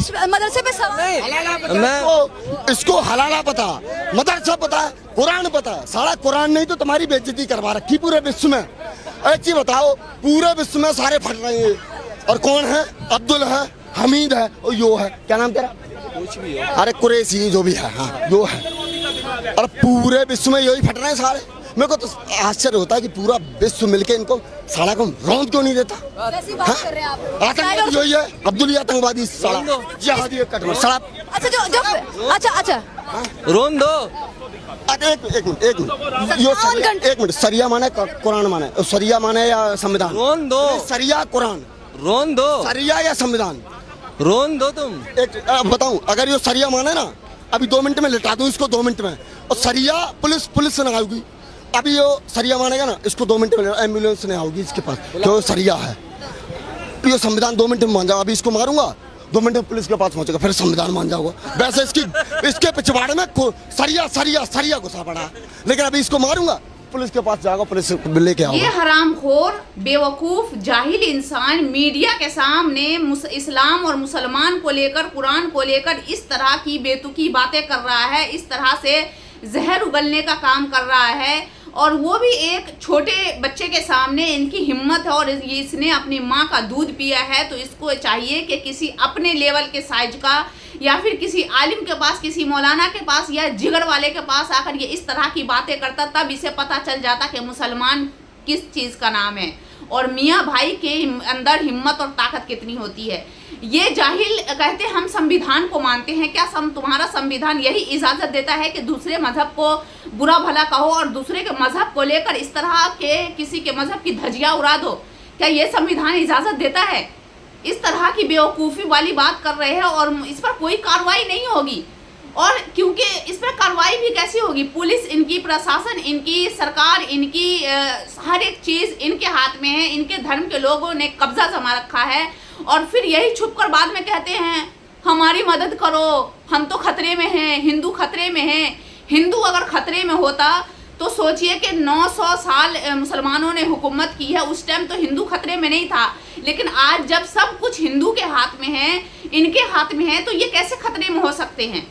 इस मदरसे पे सवाल इसको हलाला पता, मदरसा पता है, कुरान पता है। सारा कुरान नहीं तो तुम्हारी बेइज्जती करवा रखी पूरे विश्व में। एक चीज बताओ, पूरे विश्व में सारे फट रहे हैं, और कौन है? अब्दुल है, हमीद है, और यो है, क्या नाम तेरा? कुछ भी है, अरे कुरैशी जो भी है, हाँ जो है। और पूरे विश्व में यही फट रहे हैं सारे। मेरे को तो आश्चर्य होता है कि पूरा विश्व मिलके इनको साला को रौंद क्यों नहीं देता। कैसी बात कर रहे हैं आप? आतंकवादी यही है, अब्दुल आतंकवादी साला, जिहादी कटवा साला। अच्छा जो अच्छा रोन दो। एक मिनट, एक मिनट। सरिया माने कुरान माने, सरिया माने या संविधान? रोन दो। सरिया कुरान, रोन दो। सरिया या संविधान? रोन दो तुम। एक बताऊं, अगर ये सरिया माने ना, अभी 2 मिनट में लिटा दूं इसको, 2 मिनट में। और सरिया पुलिस से ना आऊगी। अभी ये सरिया मानेगा ना, इसको 2 मिनट में एम्बुलेंस नहीं आऊगी इसके पास, क्यों? सरिया है। ये संविधान 2 मिनट में मान जाओ। अभी इसको मारूंगा, 2 मिनट में पुलिस के पास पहुंचेगा, फिर संविधान मान जाओगा। वैसे इसके पिछवाड़े में सरिया घुसा पड़ा, लेकिन अभी इसको मारूंगा, पुलिस के पास जाओगा, पुलिस लेके आओगे। ये हरामखोर बेवकूफ जाहिल इंसान मीडिया के सामने इस्लाम और मुसलमान को लेकर, कुरान को लेकर इस तरह की बेतुकी बातें कर रहा है, इस तरह से जहर उगलने का काम कर रहा है। और वो भी एक छोटे बच्चे के सामने। इनकी हिम्मत है, और इसने अपनी माँ का दूध पिया है, तो इसको चाहिए कि किसी अपने लेवल के साइज का, या फिर किसी आलिम के पास, किसी मौलाना के पास, या जिगर वाले के पास आकर ये इस तरह की बातें करता, तब इसे पता चल जाता कि मुसलमान किस चीज़ का नाम है और मियाँ भाई के अंदर हिम्मत और ताकत कितनी होती है। ये जाहिल कहते हम संविधान को मानते हैं। क्या तुम्हारा संविधान यही इजाज़त देता है कि दूसरे मजहब को बुरा भला कहो और दूसरे के मजहब को लेकर इस तरह के किसी के मजहब की धज्जियाँ उड़ा दो? क्या ये संविधान इजाज़त देता है? इस तरह की बेवकूफ़ी वाली बात कर रहे हैं, और इस पर कोई कार्रवाई नहीं होगी। और क्योंकि इस पर कार्रवाई भी कैसी होगी? पुलिस इनकी, प्रशासन इनकी, सरकार इनकी, हर एक चीज़ इनके हाथ में है। इनके धर्म के लोगों ने कब्जा जमा रखा है, और फिर यही छुपकर बाद में कहते हैं हमारी मदद करो, हम तो खतरे में हैं, हिंदू खतरे में हैं। हिंदू अगर खतरे में होता तो सोचिए कि 900 साल मुसलमानों ने हुकूमत की है, उस टाइम तो हिंदू खतरे में नहीं था। लेकिन आज जब सब कुछ हिंदू के हाथ में है, इनके हाथ में है, तो ये कैसे खतरे में हो सकते हैं?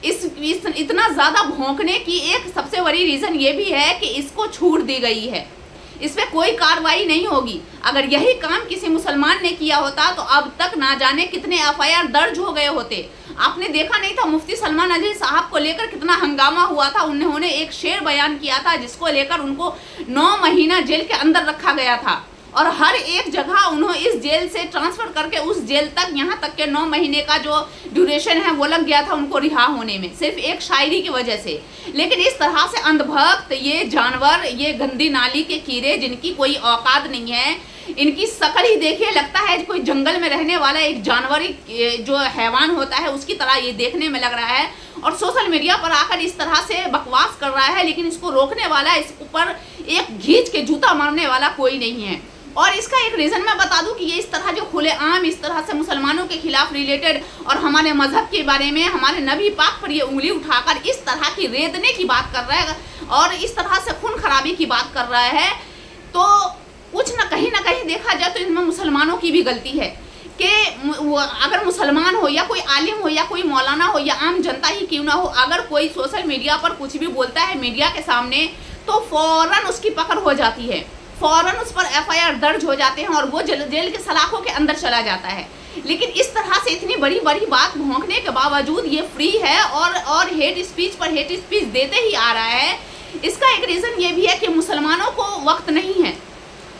इतना ज़्यादा भौंकने की एक सबसे बड़ी रीज़न ये भी है कि इसको छूट दी गई है, इस पर कोई कार्रवाई नहीं होगी। अगर यही काम किसी मुसलमान ने किया होता तो अब तक ना जाने कितने FIR दर्ज हो गए होते। आपने देखा नहीं था मुफ्ती सलमान अली साहब को लेकर कितना हंगामा हुआ था? उन्होंने एक शेर बयान किया था जिसको लेकर उनको 9 महीना जेल के अंदर रखा गया था, और हर एक जगह उन्होंने इस जेल से ट्रांसफ़र करके उस जेल तक, यहाँ तक के 9 महीने का जो ड्यूरेशन है वो लग गया था उनको रिहा होने में, सिर्फ एक शायरी की वजह से। लेकिन इस तरह से अंधभक्त ये जानवर, ये गंदी नाली के कीड़े जिनकी कोई औकात नहीं है, इनकी शक्ल ही देखिए लगता है कोई जंगल में रहने वाला एक जानवर जो हैवान होता है उसकी तरह ये देखने में लग रहा है। और सोशल मीडिया पर आकर इस तरह से बकवास कर रहा है, लेकिन इसको रोकने वाला, इस ऊपर एक घींच के जूता मारने वाला कोई नहीं है। और इसका एक रीज़न मैं बता दूं कि ये इस तरह जो खुलेआम इस तरह से मुसलमानों के खिलाफ रिलेटेड और हमारे मजहब के बारे में, हमारे नबी पाक पर ये उंगली उठाकर इस तरह की रेदने की बात कर रहा है और इस तरह से खून खराबी की बात कर रहा है, तो कुछ ना कहीं देखा जाए तो इसमें मुसलमानों की भी गलती है कि अगर मुसलमान हो या कोई आलिम हो या कोई मौलाना हो या आम जनता ही क्यों ना हो, अगर कोई सोशल मीडिया पर कुछ भी बोलता है मीडिया के सामने, तो फ़ौरन उसकी पकड़ हो जाती है, फ़ौरन उस पर FIR दर्ज हो जाते हैं और वो जेल के सलाखों के अंदर चला जाता है। लेकिन इस तरह से इतनी बड़ी बड़ी बात भौंकने के बावजूद ये फ्री है और हेट स्पीच पर हेट स्पीच देते ही आ रहा है। इसका एक रीज़न ये भी है कि मुसलमानों को वक्त नहीं है।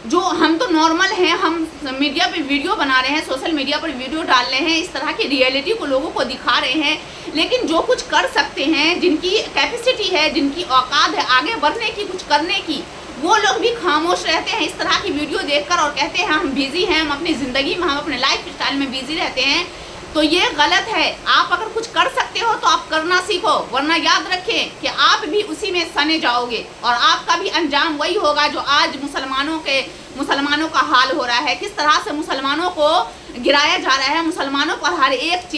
जो हम तो नॉर्मल हैं, हम मीडिया पे वीडियो बना रहे हैं, सोशल मीडिया पर वीडियो डाल रहे हैं, इस तरह की रियलिटी को लोगों को दिखा रहे हैं, लेकिन जो कुछ कर सकते हैं, जिनकी कैपेसिटी है, जिनकी औकात है आगे बढ़ने की, कुछ करने की, वो लोग भी खामोश रहते हैं इस तरह की वीडियो देखकर और कहते हैं हम बिजी हैं, हम अपनी ज़िंदगी में, हम अपने लाइफ स्टाइल में बिजी रहते हैं। तो ये गलत है। आप अगर कुछ कर सकते हो तो आप करना सीखो, वरना याद रखें कि आप भी उसी में सने जाओगे और आपका भी अंजाम वही होगा जो आज मुसलमानों का हाल हो रहा है। किस तरह से मुसलमानों को गिराया जा रहा है, मुसलमानों पर हर एक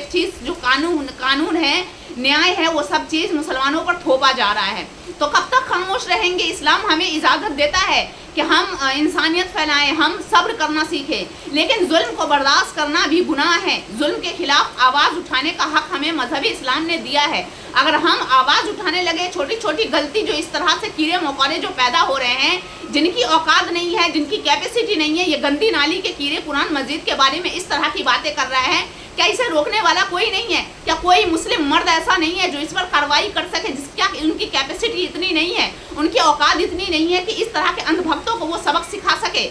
चीज़ जो कानून है, न्याय है, वो सब चीज़ मुसलमानों पर थोपा जा रहा है। तो कब तक खामोश रहेंगे? इस्लाम हमें इजाज़त देता है कि हम इंसानियत फैलाएं, हम सब्र करना सीखें, लेकिन जुल्म को बर्दाश्त करना भी गुनाह है। जुल्म के खिलाफ आवाज़ उठाने का हक हमें मजहबी इस्लाम ने दिया है। अगर हम आवाज़ उठाने लगे, छोटी छोटी गलती जो इस तरह से कीड़े मकोड़े जो पैदा हो रहे हैं, जिनकी औकात नहीं है, जिनकी कैपेसिटी नहीं है, ये गंदी नाली के कीड़े कुरान मस्जिद के बारे में इस तरह की बातें कर रहे हैं, क्या इसे रोकने वाला कोई नहीं है? क्या कोई मुस्लिम मर्द ऐसा नहीं है जो इस पर कार्रवाई कर सके? जिसका उनकी कैपेसिटी इतनी नहीं है, उनकी औकात इतनी नहीं है कि इस तरह के अंधभक्तों को वो सबक सिखा सके?